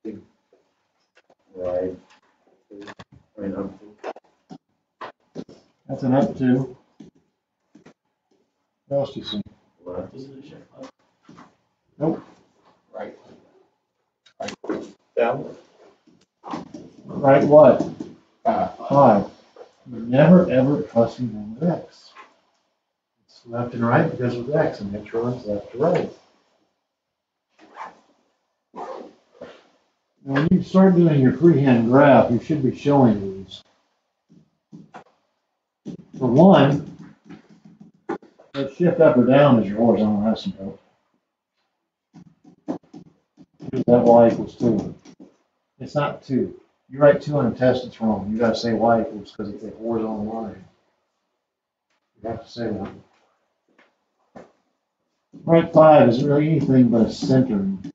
Right. I mean, up to. That's an up to. What else do you see? Left. Nope. Right. Down. Right what? 5. 5. You're never ever trusting them with X. It's left and right because with X, and X runs left to right. Now, when you start doing your freehand graph, you should be showing these. For one, that shift up or down is your horizontal asymptote. That y equals 2. It's not 2. You write 2 on a test, it's wrong. You got to say y equals because it's a horizontal line. You have to say that. Right 5 isn't really anything but a centering.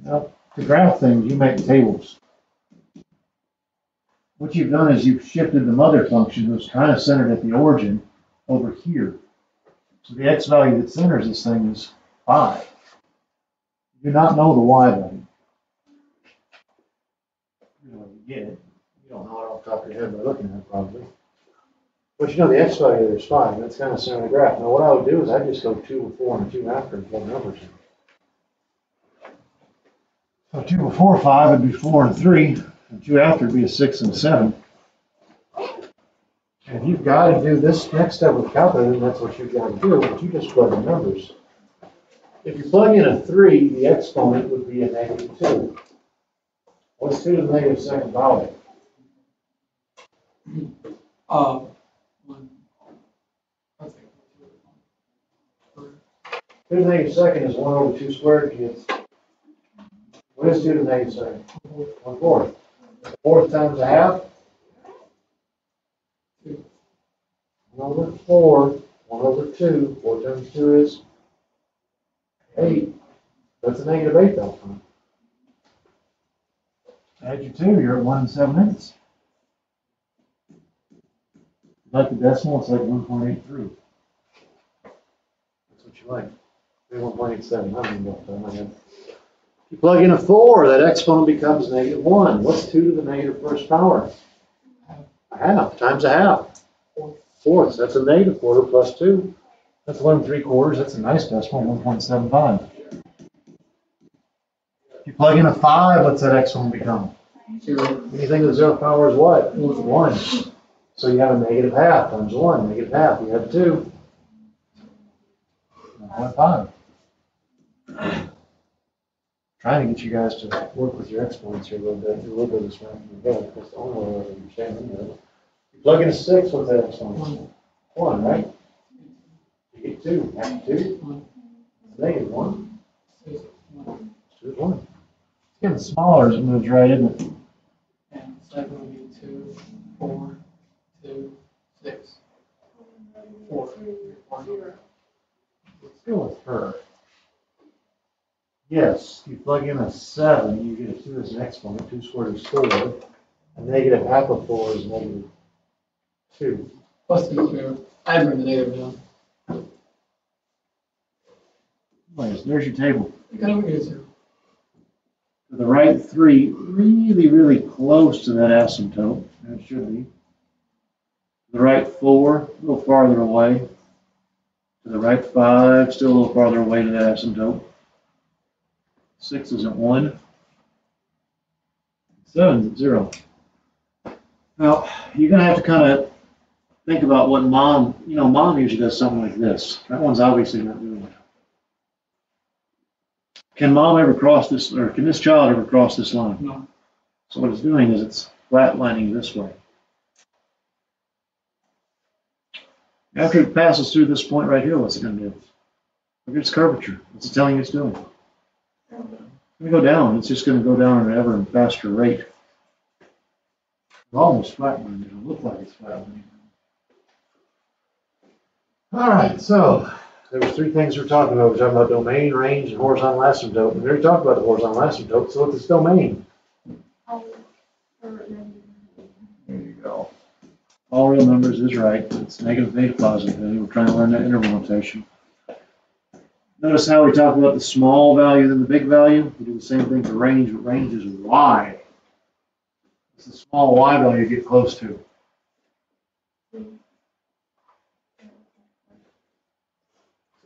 Now, to graph things, you make tables. What you've done is you've shifted the mother function, who's kind of centered at the origin, over here. So the x value that centers this thing is 5. You do not know the y value. You know, you get it. You don't know it off the top of your head by looking at it, probably. But you know the x value there is 5. That's kind of center of the graph. Now what I would do is I'd just go 2 before and 2 after and plug numbers in. So 2 before 5 would be 4 and 3, and 2 after would be a 6 and 7. And if you've got to do this next step with calculator, then that's what you've got to do, but you just plug in numbers. If you plug in a 3, the exponent would be a -2. What's 2 to the negative second power? 1. I think 2 to the negative second is 1 over 2 squared, kids. What is 2 to the negative second? 1/4. 1/4 times a half? 1 over 4, 1 over 2, 4 times 2 is 8. That's a -8 that time. Add your 2, you're at 1 7/8. Like the decimal, it's like 1.83. That's what you like. Maybe 1.87, I don't know in my head. If you plug in a 4, that exponent becomes -1. What's 2 to the negative first power? A half times a half. 4ths, that's a -1/4 plus 2. That's 1 3/4, that's a nice decimal, 1.75. If you plug in a 5, what's that exponent become? 0. Anything with 0th power is what? 1. So you have a -1/2 times 1, -1/2, you have 2. 1.5. Trying to get you guys to work with your exponents here a little bit, do a little bit of this math in your head. That's the only way I understand it. You plug in a 6, what's that exponent? 1, right? You get 2. After 2, it's -1. 2 is 1. It's getting smaller as it moves right, isn't it? And second would be 2, 4, 2, 6, 4. Let's go with her. Yes, you plug in a 7, you get a 2 as an exponent. 2 squared is 4. A -1/2 of 4 is -2. Plus 2. I bring the negative down. Anyways, there's your table. You gotta make it 0. To the right 3, really, really close to that asymptote. It should be. To the right 4, a little farther away. To the right 5, still a little farther away to that asymptote. 6 is at 1. 7 is at 0. Now, you're going to have to kind of think about what mom, mom usually does something like this. That one's obviously not doing it. Can mom ever cross this, or can this child ever cross this line? No. So what it's doing is it's flatlining this way. After it passes through this point right here, what's it going to do? Look at its curvature. What's it telling you it's doing? It's going to go down. It's just going to go down at an ever faster rate. It's almost flatlining. It'll look like it's flatlining. All right, so there was 3 things we're talking about. We're talking about domain, range, and horizontal asymptote. We already talked about the horizontal asymptote, so what's its domain? There you go. All real numbers is right. It's negative, positive. And we're trying to learn that interval notation. Notice how we talk about the small value than the big value? We do the same thing for range, but range is y. It's the small y value you get close to. The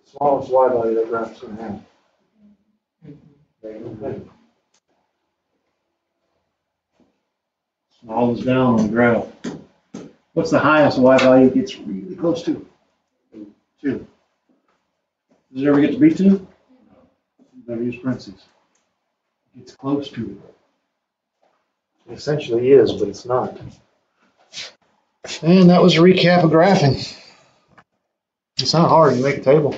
smallest y value that graph's going to have. Small is down on the graph. What's the highest y value it gets really close to? 2. Does it ever get to be 2? You better use parentheses. It gets close to it. It essentially is, but it's not. And that was a recap of graphing. It's not hard. You make a table.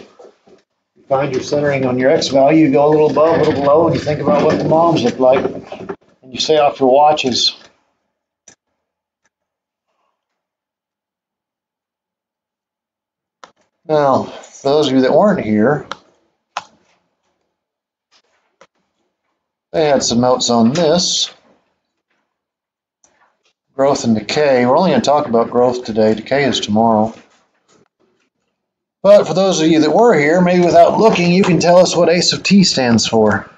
You find your centering on your x value, you go a little above, a little below, and you think about what the moms look like. And you say off your watches. Now, for those of you that weren't here, they had some notes on this. Growth and decay. We're only going to talk about growth today. Decay is tomorrow. But for those of you that were here, maybe without looking, you can tell us what ACE of T stands for.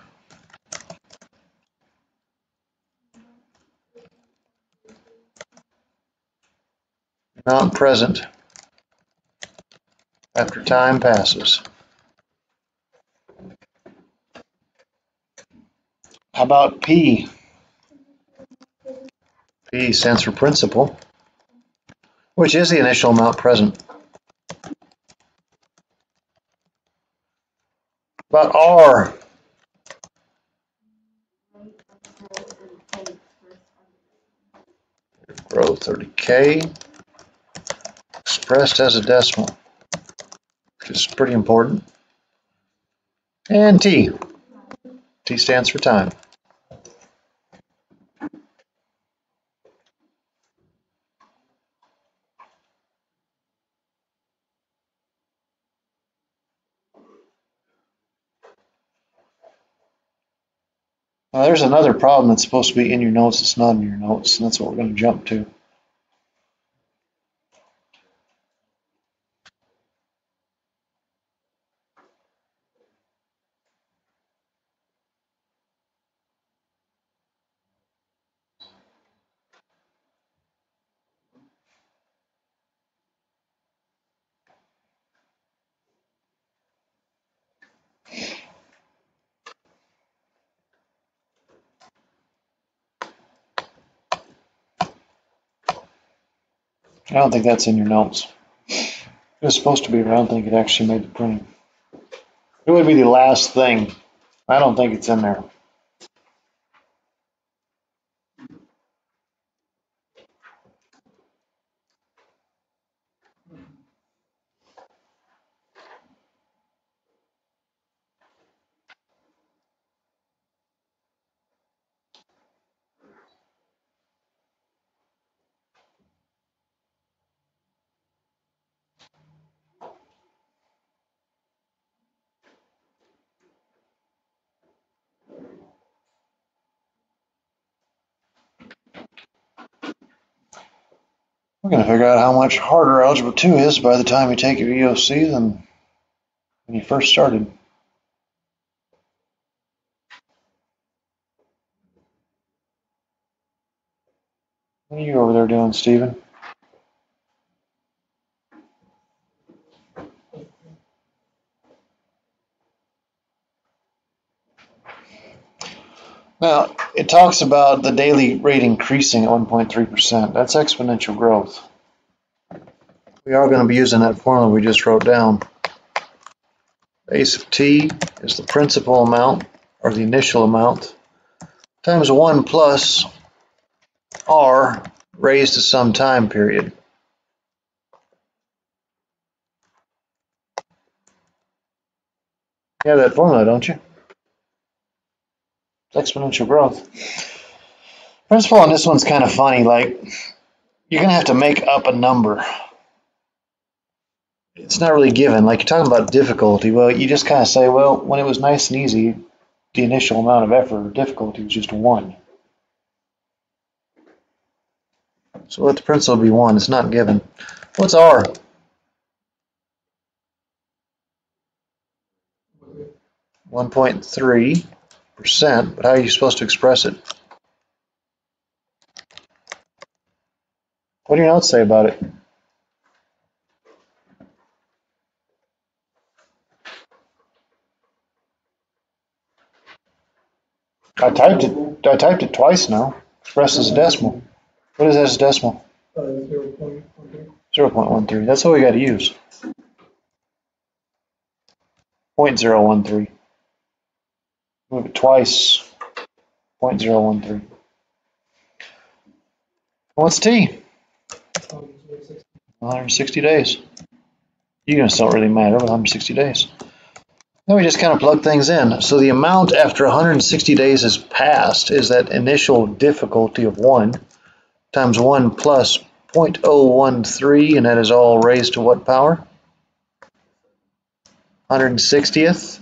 Not present after time passes. How about P? P stands for principal, which is the initial amount present. About R? Growth or decay, expressed as a decimal, which is pretty important. And T. T stands for time. Now, there's another problem that's supposed to be in your notes that's not in your notes, and that's what we're going to jump to. I don't think that's in your notes. It was supposed to be, but I don't think it actually made the printing. It would be the last thing. I don't think it's in there. We're going to figure out how much harder Algebra 2 is by the time you take your EOC than when you first started. What are you over there doing, Stephen? Now, it talks about the daily rate increasing at 1.3%. That's exponential growth. We are going to be using that formula we just wrote down. ACE of T is the principal amount, or the initial amount, times 1 plus R raised to some time period. You have that formula, don't you? It's exponential growth. Principal on this one's kind of funny. Like, you're going to have to make up a number. It's not really given. Like, you're talking about difficulty. Well, you just kind of say, well, when it was nice and easy, the initial amount of effort or difficulty was just 1. So let the principal be 1. It's not given. What's R? 1.3%, but how are you supposed to express it? What do your notes say about it? I typed it twice now. Expressed as a decimal. What is that as a decimal? 0.13. 0.13. That's what we got to use. 0.013. Move it twice. 0.013. What's T? 160 days. Units don't really matter with 160 days. Then we just kind of plug things in. So the amount after 160 days has passed is that initial difficulty of 1 times 1 plus 0.013, and that is all raised to what power? 160th.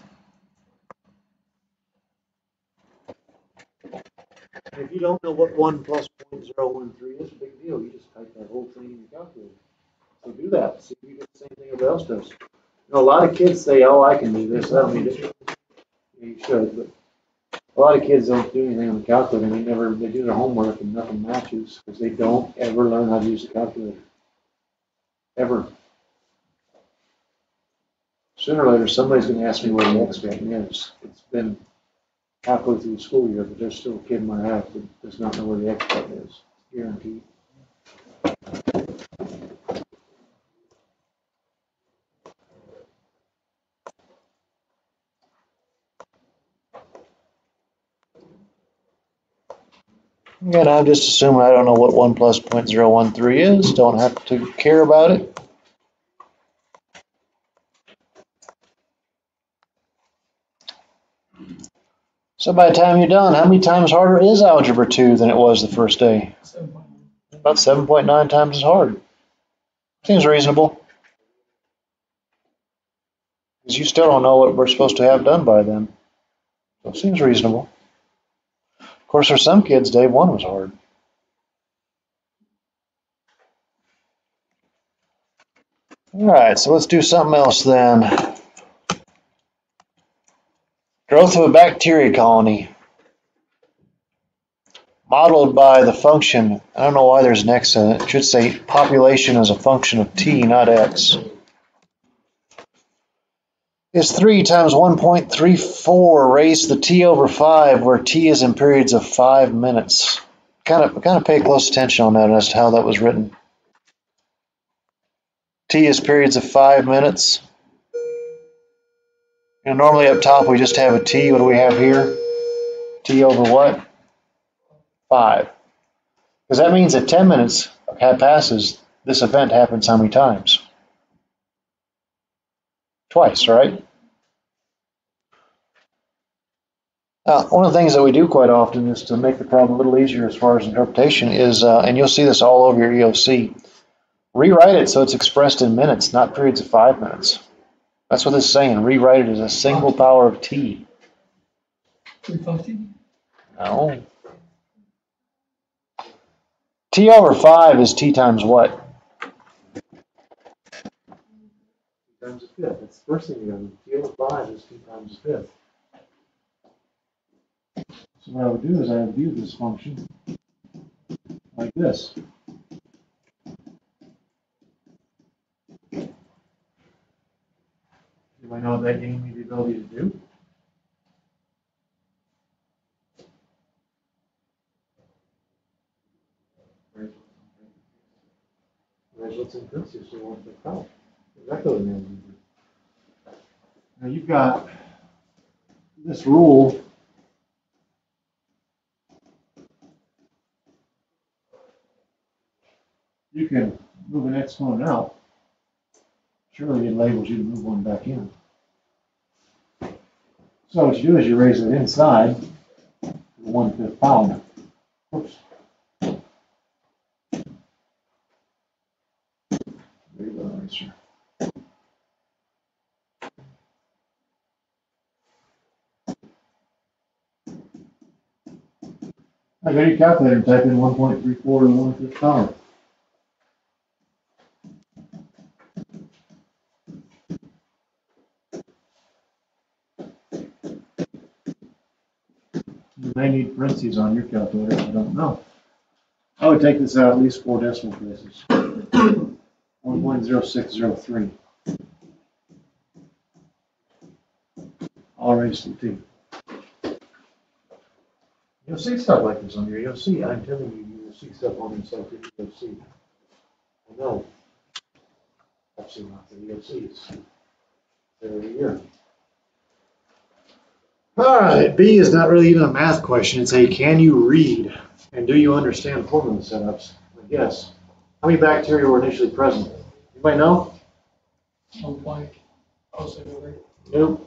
If you don't know what 1 plus 0.013 is, a big deal. You just type that whole thing in your calculator. So do that. See if you get the same thing everybody else does. You know, a lot of kids say, "Oh, I can do this." I don't need it. You should, but a lot of kids don't do anything on the calculator. They do their homework and nothing matches because they don't ever learn how to use the calculator. Ever. Sooner or later, somebody's going to ask me where the X button is. It's been halfway through the school year, but there's still a kid in my house that does not know where the X button is. Guaranteed. And I'm just assuming I don't know what 1 plus 0.013 is. Don't have to care about it. So by the time you're done, how many times harder is Algebra 2 than it was the first day? 7.9. About 7.9 times as hard. Seems reasonable. Because you still don't know what we're supposed to have done by then. So it seems reasonable. Of course, for some kids, day 1 was hard. All right, so let's do something else then. Growth of a bacteria colony. Modeled by the function, I don't know why there's an X in it. It should say population as a function of T, not X. Is 3 times 1.34 raised to the T over 5, where T is in periods of 5 minutes. Kind of pay close attention on that as to how that was written. T is periods of 5 minutes. You know, normally up top we just have a T. What do we have here? T over what? 5. Because that means that 10 minutes passes, this event happens how many times? Twice, right? One of the things that we do quite often is to make the problem a little easier as far as interpretation is, and you'll see this all over your EOC, rewrite it so it's expressed in minutes, not periods of 5 minutes. That's what this is saying. Rewrite it as a single power of T. 350? No. T over 5 is T times what? T times a fifth. That's the first thing you're going to do. T over 5 is T times a fifth. So what I would do is I would view this function like this. Do I know what that gave me the ability to do? Where's what's in parentheses, so what's the count? Exactly what it is. Now you've got this rule. You can move an exponent out. Surely it enables you to move one back in. So what you do is you raise it inside to the 1/5 power. Oops. There you go, eraser. I go to your calculator and type in 1.34 to the 1/5 power. may need parentheses on your calculator, I don't know. I would take this out at least 4 decimal places. 1.0603. All raised to the t. You'll see stuff like this on here. You'll see. I'm telling you, you'll see stuff on this like this. You'll see. I know. I've seen lots of EOCs every year. All right. B is not really even a math question. It's a can you read and do you understand formula setups? Yes. How many bacteria were initially present? Anybody know? 1.073. Nope.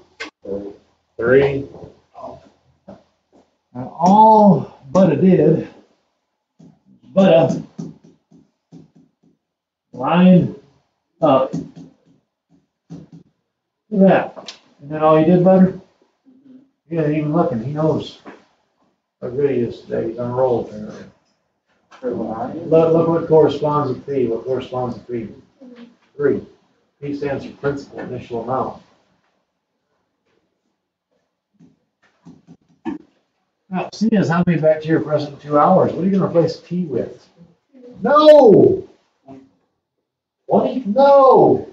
3. And all Butta did, Butta lined up. Look at that. Isn't that all he did, Butter? He ain't even looking. He knows how good he is today. He's on a roll apparently. Look what corresponds with P. What corresponds with P? 3. P stands for principal initial amount. Now, C is how many bacteria are present in 2 hours. What are you going to replace T with? No! 20? No!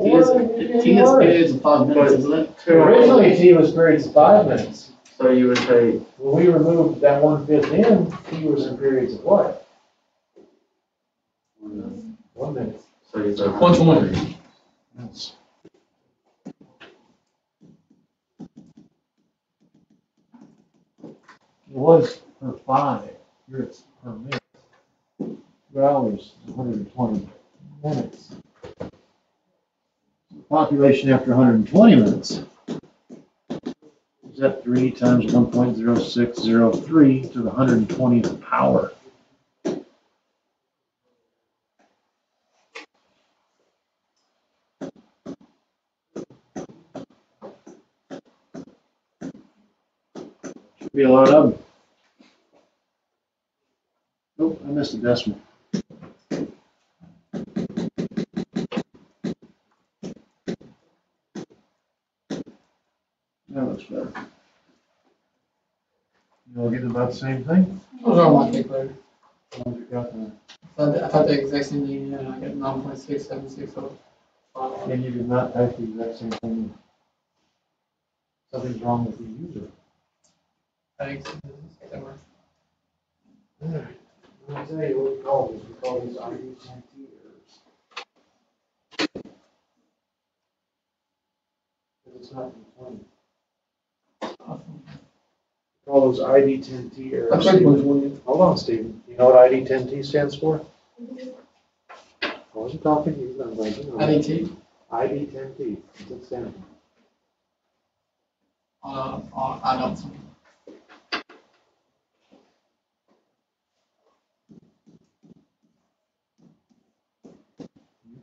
T is periods of 5 minutes, isn't it? Originally, T was periods of 5 minutes. So you would say, When we removed that 1/5 in, T was in periods of what? 1 minute. so you said. 120. Yes. It was per 5. Here it's per minute. 2 hours, 120 minutes. Population after 120 minutes. Is that 3 times 1.0603 to the 120th power? Should be a lot of them. Nope, I missed a decimal. That looks better. You all getting about the same thing? Those are my calculator. As long as you got the- I thought the exact same thing, and I got 9.6760. And you did not type the exact same thing. Something's wrong with the user. I think that works. Alright, I'll tell you what we call these. We call these ID10T errors. Because it's not from 20. We call those ID10T errors. I think which one. Hold on, Stephen. You know what ID10T stands for? I wasn't talking to you, I'm like, you know. IDT. ID10T. What's it stand for? I don't.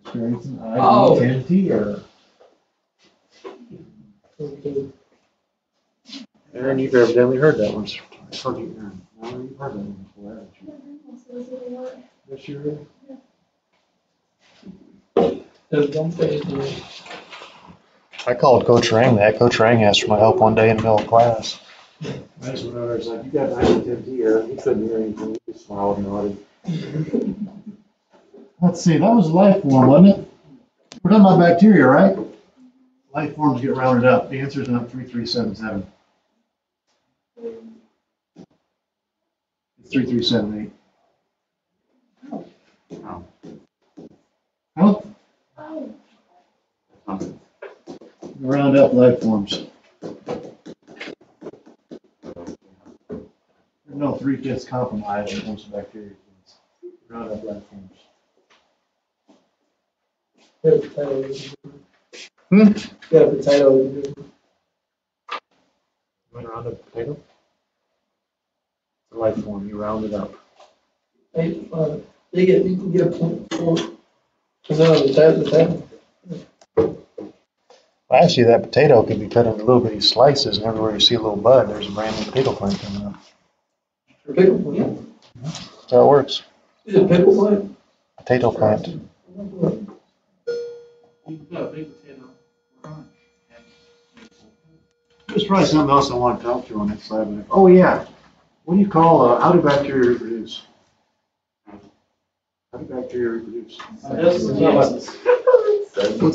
Experiencing Oh. ID10T error. Aaron, you've evidently heard that one. I told you, Aaron. No, you've heard that one before, haven't you? Yes, you really? There's one page in it. I called Coach Rang that. Coach Rang asked for my help one day in the middle of class. I just went over, I was like, you got an ID10T error. He couldn't hear anything. He just smiled and nodded. Let's see, that was a life form, wasn't it? We're talking about bacteria, right? Life forms get rounded up. The answer is not 3377. It's 3378. Oh. Huh? Round up life forms. There's no 3/5 compromise when it comes to bacteria. Round up life forms. Yeah, potato. Hmm? Yeah, potato. You want to round up a potato? It's a life form, you round it up. Hey, you can get a point for. Is that a potato? Actually, that potato can be cut into little bitty slices, and everywhere you see a little bud, there's a brand new potato plant coming up. For pickle plant? That's how it works. Is it pickle plant? Potato plant. There's probably something else I want to talk to on that slide. But oh yeah, what do you call, how do bacteria reproduce? How do bacteria reproduce? What's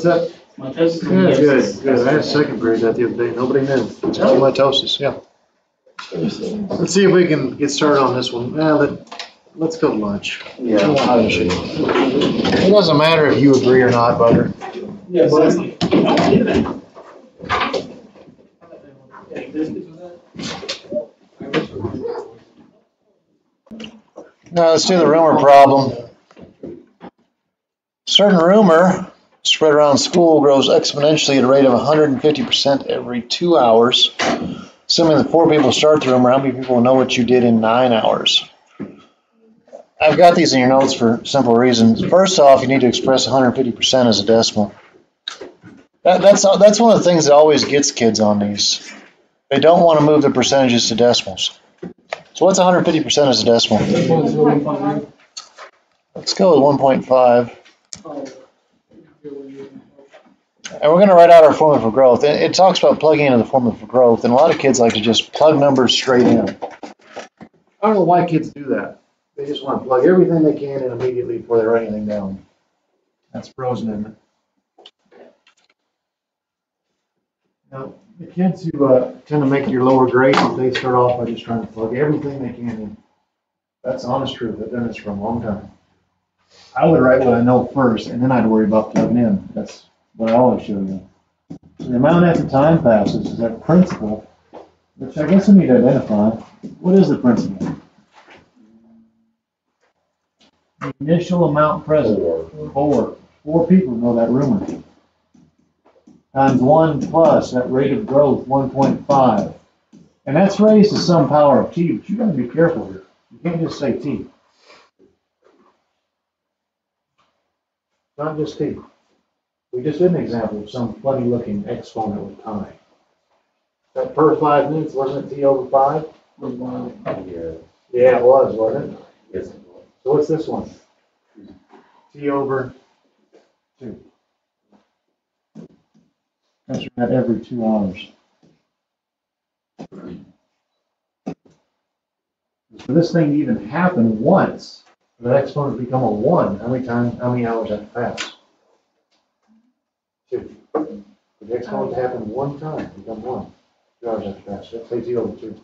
that? Mitosis. Yeah, good. I had a second period that the other day. Nobody knew. It's called mitosis, yeah. Let's see if we can get started on this one. Let's go to lunch. Yeah. It doesn't matter if you agree or not, brother. Yeah, but Now let's do the rumor problem. Certain rumor spread around school grows exponentially at a rate of 150% every 2 hours. Assuming that 4 people start the rumor, how many people know what you did in 9 hours? I've got these in your notes for simple reasons. First off, you need to express 150% as a decimal. That's one of the things that always gets kids on these. They don't want to move the percentages to decimals. So what's 150% as a decimal? Let's go with 1.5. And we're going to write out our formula for growth. It talks about plugging into the formula for growth, and a lot of kids like to just plug numbers straight in. I don't know why kids do that. They just want to plug everything they can in immediately before they write anything down. That's frozen in it. Now, the kids who tend to make your lower grades, they start off by just trying to plug everything they can in. That's honest truth. I've done this for a long time. I would write what I know first, and then I'd worry about plugging in. That's what I always show you. So the amount after time passes is that principle, which I guess we need to identify. What is the principle? The initial amount present. 4. 4 people know that rumor. Times 1 plus that rate of growth, 1.5. And that's raised to some power of t, but you gotta be careful here. You can't just say t. Not just t. We just did an example of some funny looking exponent with time. That per 5 minutes, wasn't it t over 5? Yeah, it was, wasn't it? Yes. So what's this one? T over 2. That's right, every 2 hours. For this thing to even happen once, for the exponent to become a 1, how many hours have to pass? 2. For the exponent to happen one time, become 1, 2 hours have to pass. Let's say t over 2.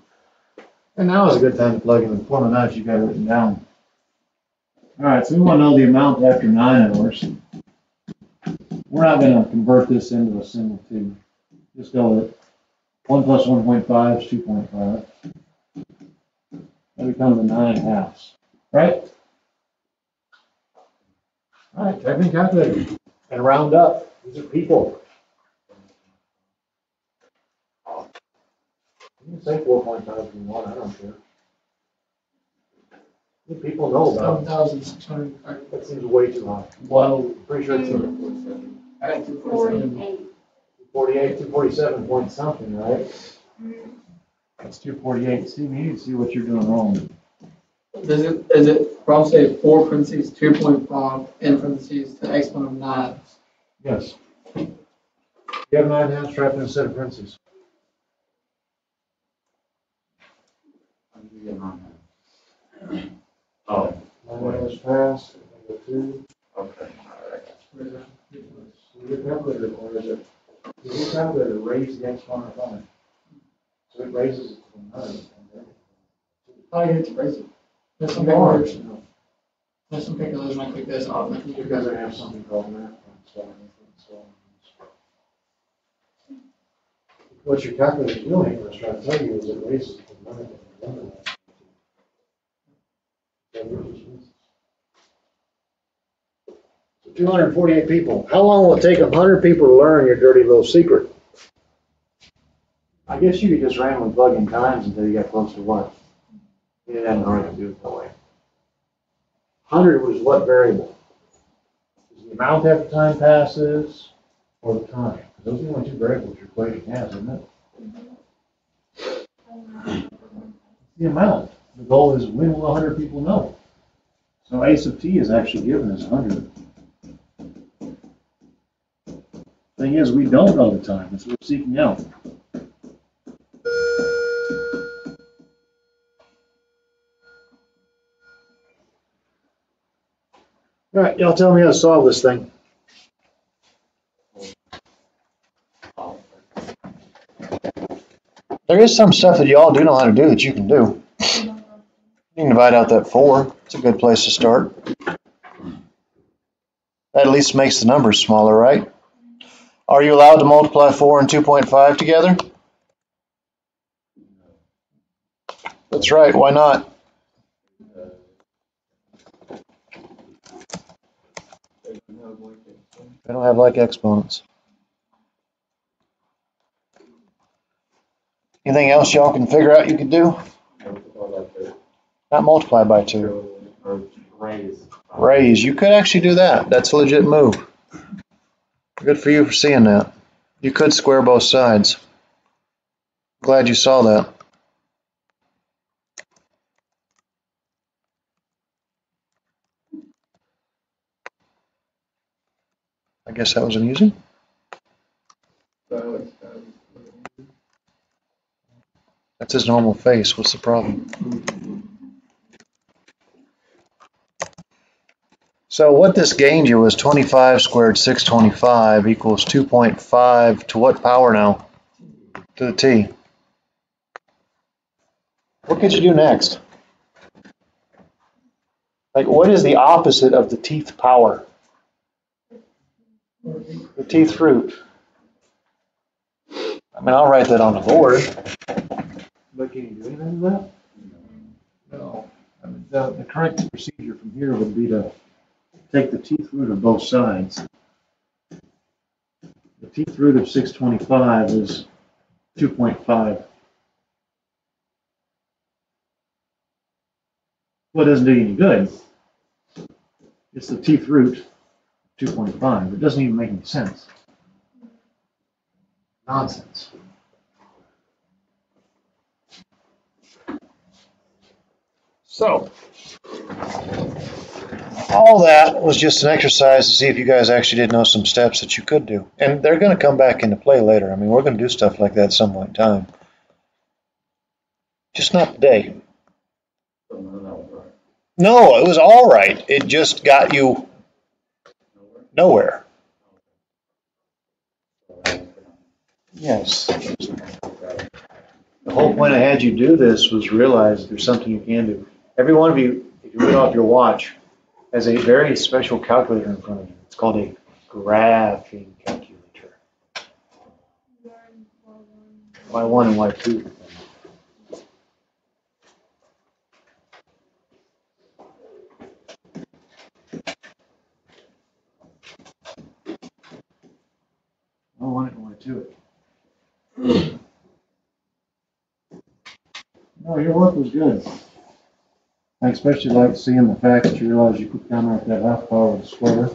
And now is a good time to plug in the formula now that you've got it written down. All right, so we want to know the amount after 9 hours. We're not going to convert this into a single 2. Just go with it. 1 plus 1.5 is 2.5. That becomes a 9.5. Right? All right, type in calculator and round up. These are people. You can say 4.5 if you want, I don't care. What do people know about it? 7,600. That seems way too high. Wow. Pretty sure it's I got 247. 248, 247 point something, right? That's 248. See, you need to see what you're doing wrong. Is it probably 4 parentheses, 2.5 in parentheses to exponent of 9? Yes. You have 9.5 trapped in a set of parentheses. Oh, 9 passed. 2. okay, all right. Your calculator, or is it? Your calculator raise the exponent of 5. So it raises it from 9. Oh, you have to raise it. There's some calculators. There's some calculators when I click this off. Because I have something called math. What your calculator is doing, what I was trying to tell you, is it raises it from 9 to 1. So 248 people. How long will it take 100 people to learn your dirty little secret? I guess you could just randomly plug in times until you got close to what? You didn't have an right to do it that way. 100 was what variable? Is the amount after time passes or the time? Because those are the only 2 variables your equation has, isn't it? It's the amount. The goal is when will 100 people know? So A sub t is actually given as 100. Thing is, we don't know the time. That's what we're seeking out. All right, y'all tell me how to solve this thing. There is some stuff that y'all do know how to do that you can do. You can divide out that 4. It's a good place to start. That at least makes the numbers smaller, right? Are you allowed to multiply 4 and 2.5 together? That's right, why not? They don't have like exponents. Anything else y'all can figure out you could do? Not multiply by 2. Or raise. Raise. You could actually do that. That's a legit move. Good for you for seeing that. You could square both sides. Glad you saw that. I guess that was amusing. That's his normal face. What's the problem? So what this gained you was 25 squared 625 equals 2.5 to what power now? To the t. What could you do next? Like, what is the opposite of the teeth power? The teeth root. I mean, I'll write that on the board. But can you do anything with that? No. I mean, the correct procedure from here would be to take the teeth root of both sides. The teeth root of 625 is 2.5. Well, it doesn't do you any good. It's the teeth root, 2.5. It doesn't even make any sense. Nonsense. So, all that was just an exercise to see if you guys actually did know some steps that you could do. And they're going to come back into play later. I mean, we're going to do stuff like that at some point in time. Just not today. No, it was all right. It just got you nowhere. Yes. The whole point I had you do this was realize there's something you can do. Every one of you, if you read off your watch, has a very special calculator in front of you. It's called a graphing calculator. Y1 and Y2. Y1 and Y2. No, your work was good. I especially like seeing the fact that you realize you could counteract that half power with a square.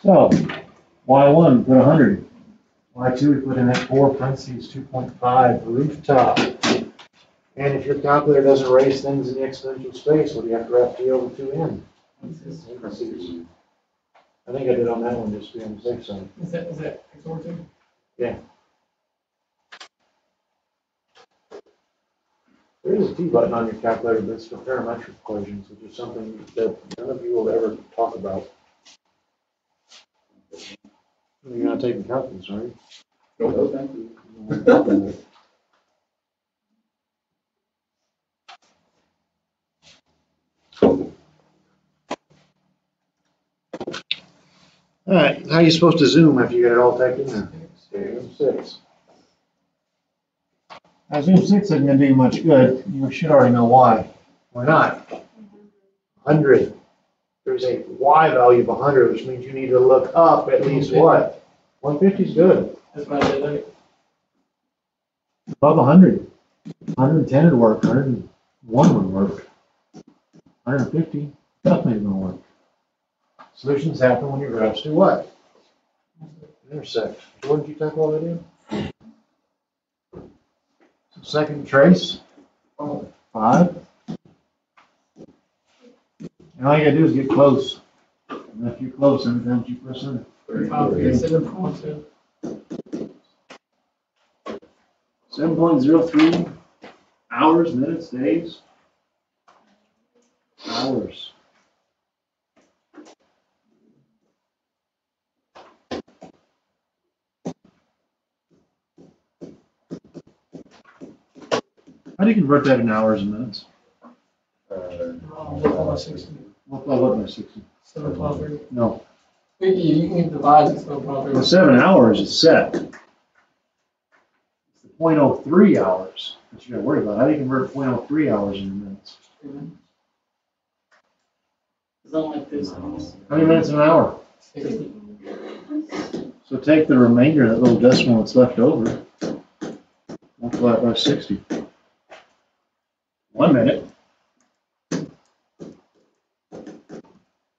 So, Y1, put 100. Y2, we put in that 4 parentheses 2.5 rooftop. And if your calculator doesn't raise things in the exponential space, what do you have to wrap T over 2n? I think I did on that one just to be on the safe side. Is that exorbitant? Yeah. There is a T button on your calculator, but it's for parametric equations, which is something that none of you will ever talk about. You're not taking calculus, right? No, thank you. All right, how are you supposed to zoom after you get it all typed in there? Zoom 6. Now, zoom 6 isn't going to do you much good. You should already know why. Why not? 100. There's a y value of 100, which means you need to look up at least what? 150 is good. That's what I did. Like, Above 100. 110 would work. 101 would work. 150 definitely going to work. Solutions happen when your graphs do what? Intersect. What did you type all that in? So second trace. 5. And all you gotta do is get close. And if you're close, every time you press enter. 7.2. 7.03. Hours, minutes, days? Hours. How do you convert that in hours and minutes? Multiply by 60. Multiply what by 60? 7, 12, 30. No. You can divide it, 7, 12, 30. The 7 hours is set. It's the 0.03 hours that you gotta worry about. How do you convert 0.03 hours into minutes? Something like this. How many minutes in an hour? 60. So take the remainder, that little decimal that's left over, multiply it by 60. 1 minute.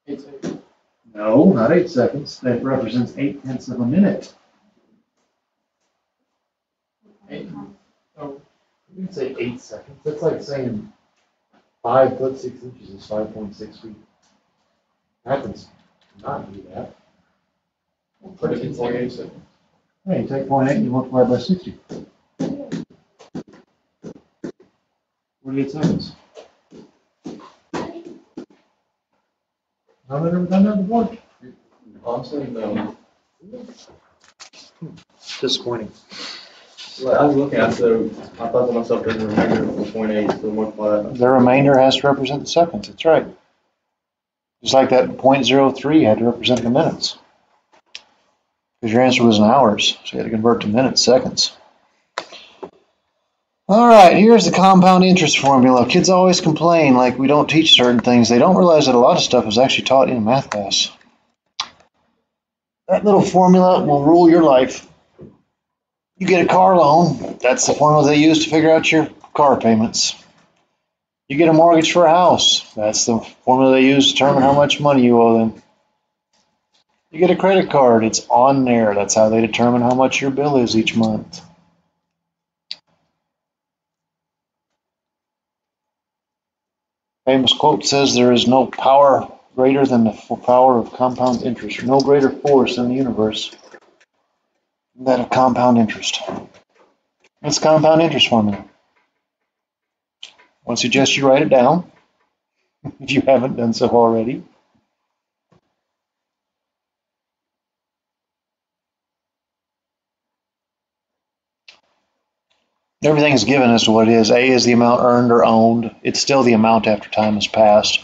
8 seconds. No, not 8 seconds. That represents 8/10 of a minute. 8. Oh, You can say 8 seconds. That's like saying 5 foot 6 inches is 5.6 feet. Happens to not do that. 13.8 seconds. Hey, you take 0.8 and you multiply it by 60. 48 seconds. I've never done that before. Honestly, no. Disappointing. Like, I was looking at, so I thought to myself there's a remainder of 0.8, so multiply that. The remainder has to represent the seconds. That's right. Just like that 0.03 had to represent the minutes. Because your answer was in hours, so you had to convert to minutes, seconds. All right, here's the compound interest formula. Kids always complain like we don't teach certain things. They don't realize that a lot of stuff is actually taught in a math class. That little formula will rule your life. You get a car loan, that's the formula they use to figure out your car payments. You get a mortgage for a house, that's the formula they use to determine how much money you owe them. You get a credit card, it's on there, that's how they determine how much your bill is each month. Famous quote says there is no power greater than the power of compound interest, no greater force in the universe than that of compound interest. That's compound interest formula. I suggest you write it down if you haven't done so already. Everything is given as to what it is. A is the amount earned or owned. It's still the amount after time has passed.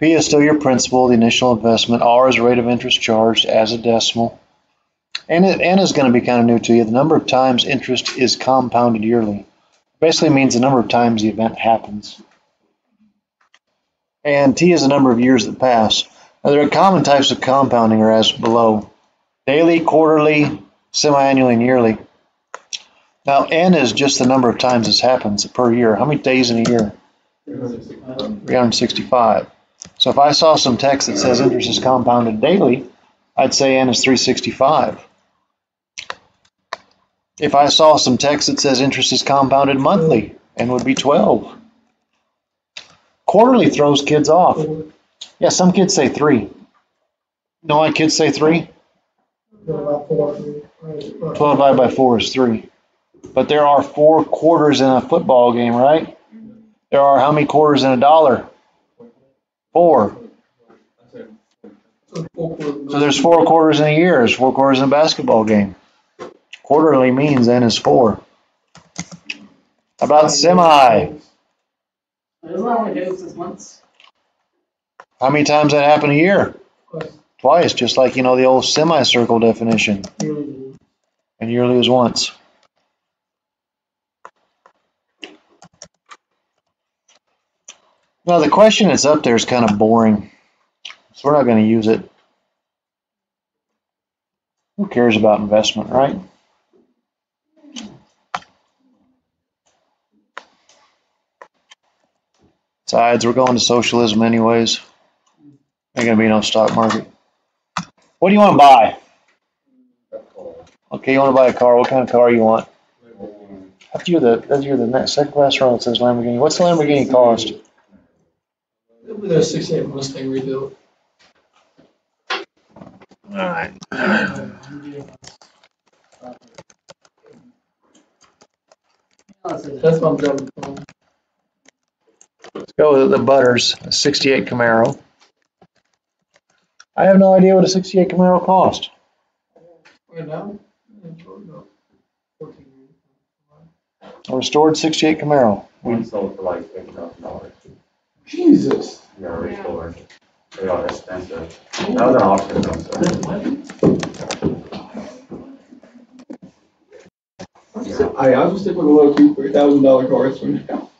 P is still your principal, the initial investment. R is the rate of interest charged as a decimal. N is going to be kind of new to you. The number of times interest is compounded yearly. Basically means the number of times the event happens. And T is the number of years that pass. Now, there are common types of compounding are as below. Daily, quarterly, semi-annually, and yearly. Now, N is just the number of times this happens per year. How many days in a year? 365. So if I saw some text that says interest is compounded daily, I'd say N is 365. If I saw some text that says interest is compounded monthly, N would be 12. Quarterly throws kids off. Yeah, some kids say 3. You know why kids say 3? 12 divided by 4 is 3. But there are 4 quarters in a football game, right? There are how many quarters in a dollar? 4. So there's 4 quarters in a year. There's 4 quarters in a basketball game. Quarterly means N is 4. How about semi? Isn't that only days 6 months? How many times that happen a year? Twice, just like, you know, the old semicircle definition. And yearly is once. Now, the question that's up there is kind of boring, so we're not going to use it. Who cares about investment, right? Besides, we're going to socialism anyways. Ain't going to be no stock market. What do you want to buy? Okay, you want to buy a car. What kind of car you want? After you're the next second class row, it says Lamborghini. What's the Lamborghini cost? It'll be their 68 Mustang rebuilt. All right. That's what I'm driving from. Let's go with the Butters, a 68 Camaro. I have no idea what a 68 Camaro cost. Right now? No. 14. A restored 68 Camaro. One sold for like $50,000. Jesus. Yeah, restored. They are expensive. That was an auction though, so. I was just thinking about $2,000 cars for now.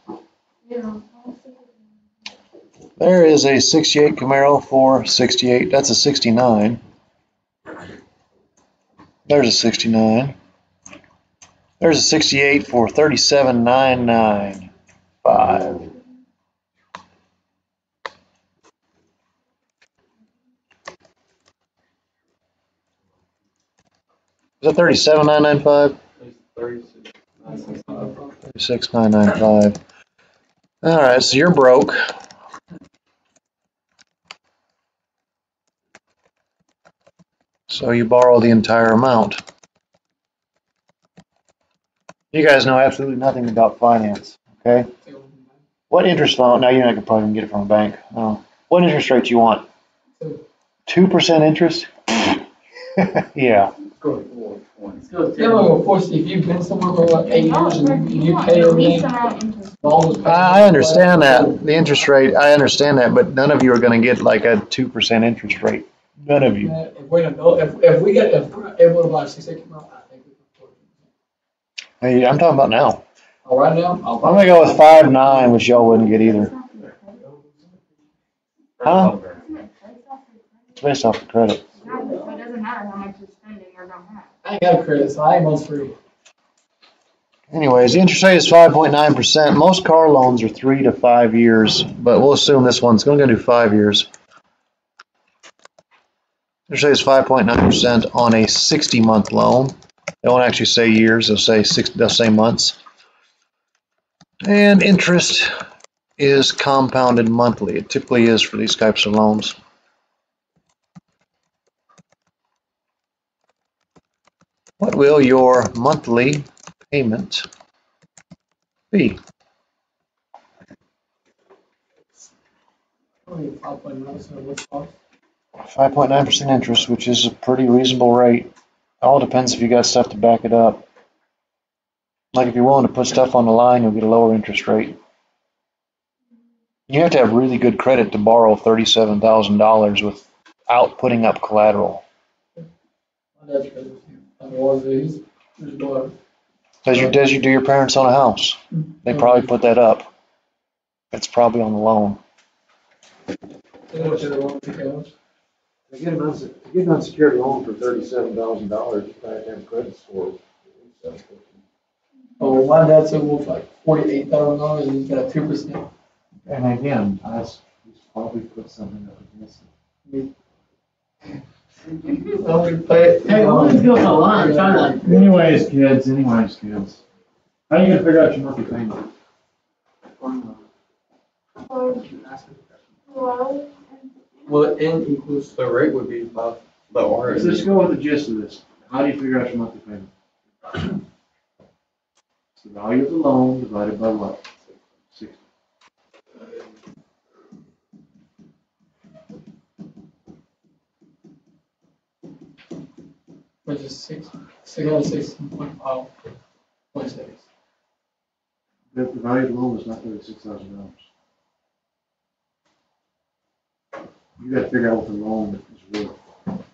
There is a 68 Camaro for 68. That's a 69. There's a 69. There's a 68 for 37,995. Is that 37,995? 36,995. All right, so you're broke. So you borrow the entire amount. You guys know absolutely nothing about finance, okay? What interest loan? Now you're not gonna probably get it from a bank. No. What interest rate do you want? 2% interest? Yeah. Let's go with 10. Yeah, but of course, if you've been somewhere for like 8 years and you pay everything, I understand that, the interest rate, I understand that, but none of you are gonna get like a 2% interest rate. None of you. if we're if we're able to buy a 68 Camaro, I think we can afford it. Hey, I'm talking about now. All right now, I'm gonna go with 5.9, which y'all wouldn't get either. Huh? It's based off the credit. It doesn't matter how much you're spending or don't have. I ain't got a credit, so I ain't most free. Anyways, the interest rate is 5.9%. Most car loans are 3 to 5 years, but we'll assume this one's going to do 5 years. Interest rate is 5.9% on a 60-month loan. They won't actually say years; they'll say months. And interest is compounded monthly. It typically is for these types of loans. What will your monthly payment be? 5.9% interest, which is a pretty reasonable rate. All depends if you got stuff to back it up. Like if you're willing to put stuff on the line, you'll get a lower interest rate. You have to have really good credit to borrow $37,000 without putting up collateral. Does you do your parents own a house? They probably put that up. It's probably on the loan. To get an unsecured loan for $37,000, you probably have to have a credit score. Oh, my dad said we'll like $48,000 and he's got a 2%. And again, he's probably put something up against it. Hey, why don't you go to the line, trying to. Anyways, kids. How are you gonna figure out your monthly payment? Well, N equals the rate would be 5, the R. Let's just go with the gist of this. How do you figure out your monthly payment? It's the value of the loan divided by what? 60. Which is 616.5. The value of the loan is not $36,000. You gotta figure out what the loan is worth. You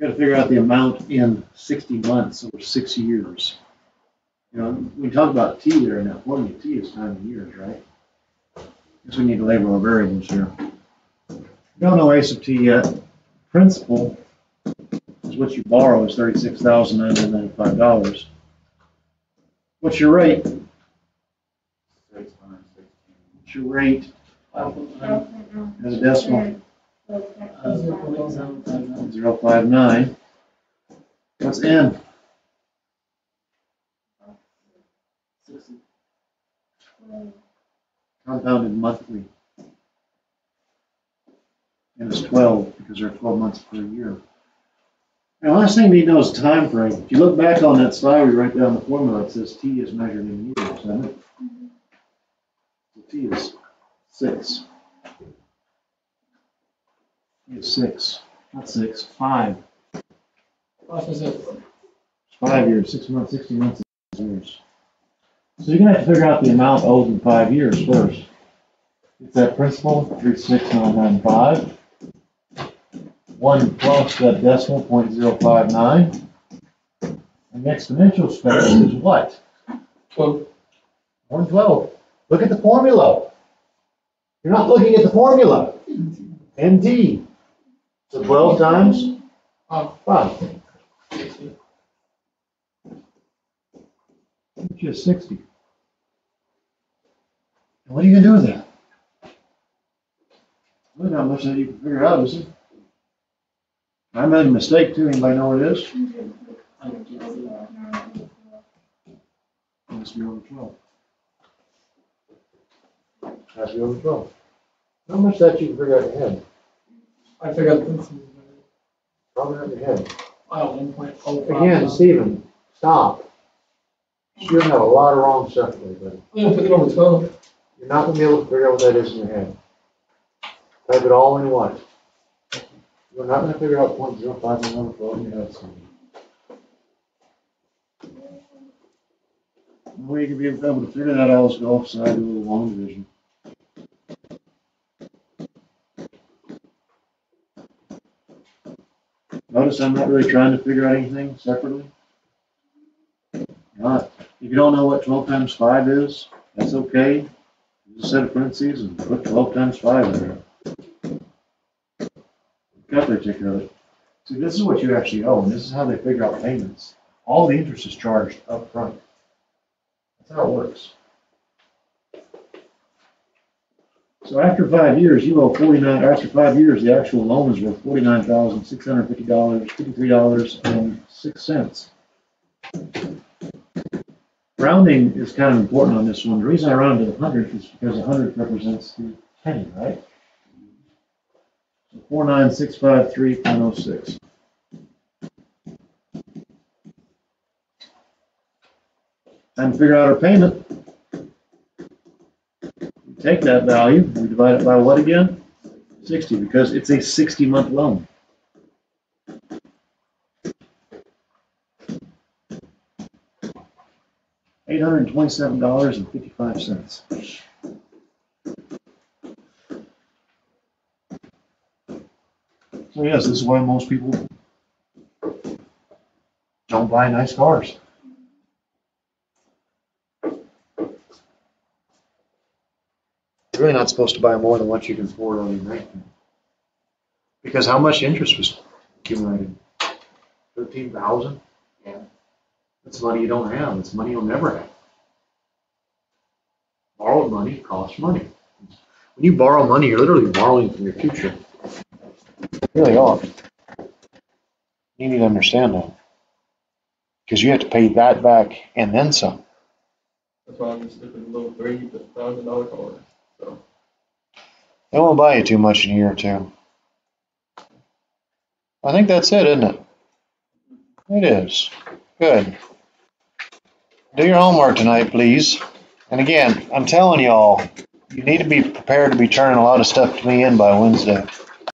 gotta figure out the amount in 60 months over 6 years. You know, we talk about T there in that formula. T is time in years, right? Guess we need to label our variables here. We don't know A sub T yet. Principal is what you borrow is $36,995. What's your rate? 616. What's your rate? As a decimal. 0.059. What's N? Compounded monthly. And it's 12 because there are 12 months per year. The last thing we need to know is time frame. If you look back on that slide, we write down the formula, it says T is measured in years, doesn't it? So T is 6. T is 6, not 6, 5. What is it? It's 5 years, 6 months, 60 months is years. So you're gonna have to figure out the amount owed in 5 years first. It's that principal, 36995. 1/12 that decimal, 0.059. And the exponential space is what? 12. 1/12. Look at the formula. You're not looking at the formula. NT. So 12 times 5. Just 60. And what are you gonna do with that? Well, not much that you can figure out, is it? I made a mistake too. Anybody know what it is? Must be over 12. Has to be over 12. How much that you can figure out in your head? I figured this is. Probably not in your head. Wow, 1.05. Again, Stephen, stop. You're gonna have a lot of wrong stuff there, but I'm gonna put it over 12. you're not gonna be able to figure out what that is in your head. Type it all in what? You're not gonna figure out 0.05 and 1/12 in your head. The way you can be able to figure that out is go offside a little long division. Notice I'm not really trying to figure out anything separately. Not. If you don't know what 12 times 5 is, that's okay. Use a set of parentheses and put 12 times 5 in there. Calculator of it. See, this is what you actually owe, and this is how they figure out payments. All the interest is charged up front. That's how it works. So after 5 years, you owe 49. After 5 years, the actual loan is worth $49,650.53.06. Rounding is kind of important on this one. The reason I rounded to the 100th is because 100 represents the penny, right? So 49653.06. Time to figure out our payment. We take that value, we divide it by what again? 60, because it's a 60-month loan. $827.55. So yes, this is why most people don't buy nice cars. You're really not supposed to buy more than what you can afford on your bank. Because how much interest was accumulated? 13,000? Yeah. That's money you don't have. It's money you'll never have. Borrowed money costs money. When you borrow money, you're literally borrowing from your future. You really are. You need to understand that. Because you have to pay that back and then some. That's why I'm just looking at little $3,000 cars. So They won't buy you too much in a year or two. I think that's it, isn't it? It is. Good. Do your homework tonight, please. And again, I'm telling y'all, you need to be prepared to be turning a lot of stuff to me in by Wednesday.